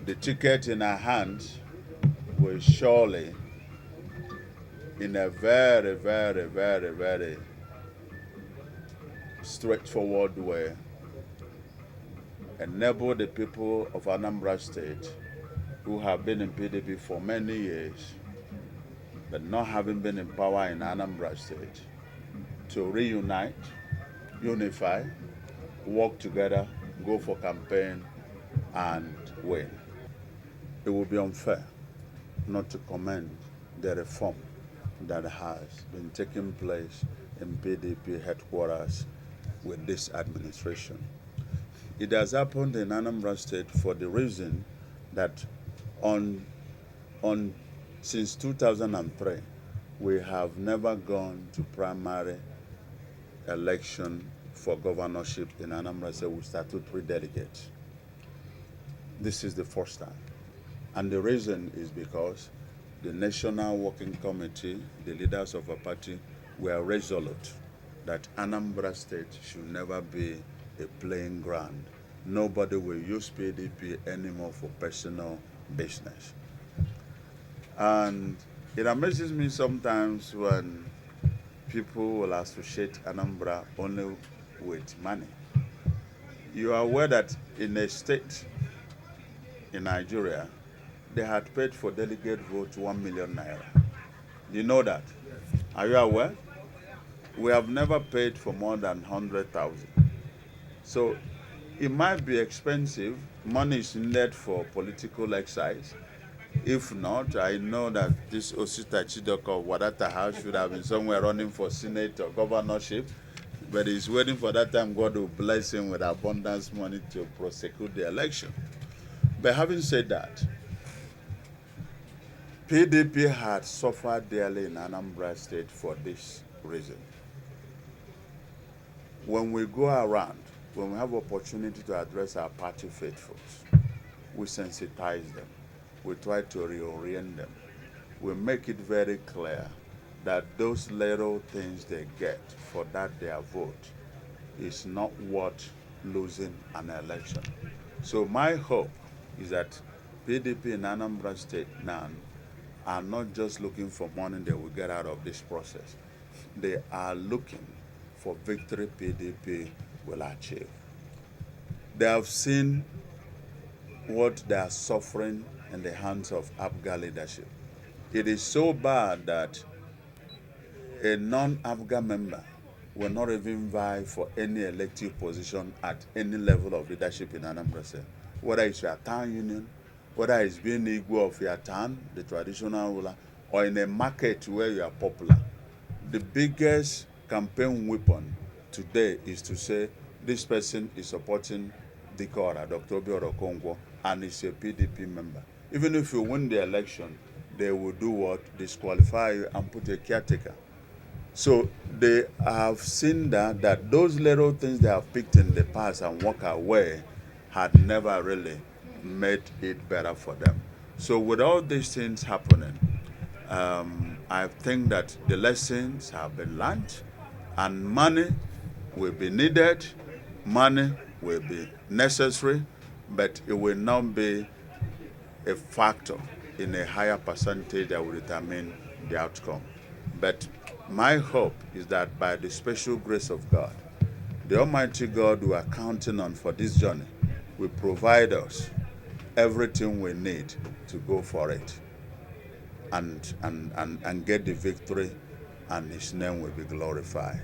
The ticket in our hands will surely, in a very, very, very, very straightforward way, enable the people of Anambra State who have been in PDP for many years, but not having been in power in Anambra State, to reunite, unify, work together, go for campaign, and win. It would be unfair not to commend the reform that has been taking place in PDP headquarters with this administration. It has happened in Anambra State for the reason that since 2003, we have never gone to primary election for governorship in Anambra State with statutory delegates. This is the first time. And the reason is because the National Working Committee, the leaders of a party, were resolute that Anambra State should never be a playing ground. Nobody will use PDP anymore for personal business. And it amazes me sometimes when people will associate Anambra only with money. You are aware that in a state in Nigeria, they had paid for delegate votes 1 million naira. Do you know that? Yes. Are you aware? We have never paid for more than 100,000. So it might be expensive. Money is needed for political exercise. If not, I know that this Osita Chidoko of Wadata House should have been somewhere running for Senate or governorship, but he's waiting for that time God will bless him with abundance money to prosecute the election. But having said that, PDP had suffered dearly in Anambra State for this reason. When we go around, when we have opportunity to address our party faithfuls, we sensitize them. We try to reorient them. We make it very clear that those little things they get for that their vote is not worth losing an election. So my hope is that PDP in Anambra State now are not just looking for money they will get out of this process. They are looking for victory PDP will achieve. They have seen what they are suffering in the hands of APGA leadership. It is so bad that a non-APGA member will not even vie for any elective position at any level of leadership in Anambra State. Whether it's your town union, whether it's being Igbo of your town, the traditional ruler, or in a market where you are popular. The biggest campaign weapon today is to say this person is supporting Dikeora, Dr. Obiora Okonkwo, and is a PDP member. Even if you win the election, they will do what? Disqualify you and put a caretaker. So they have seen that those little things they have picked in the past and walk away had never really made it better for them. So with all these things happening, I think that the lessons have been learned, and money will be needed, money will be necessary, but it will not be a factor in a higher percentage that will determine the outcome. But my hope is that by the special grace of God, the Almighty God we are counting on for this journey will provide us everything we need to go for it and get the victory, and His name will be glorified.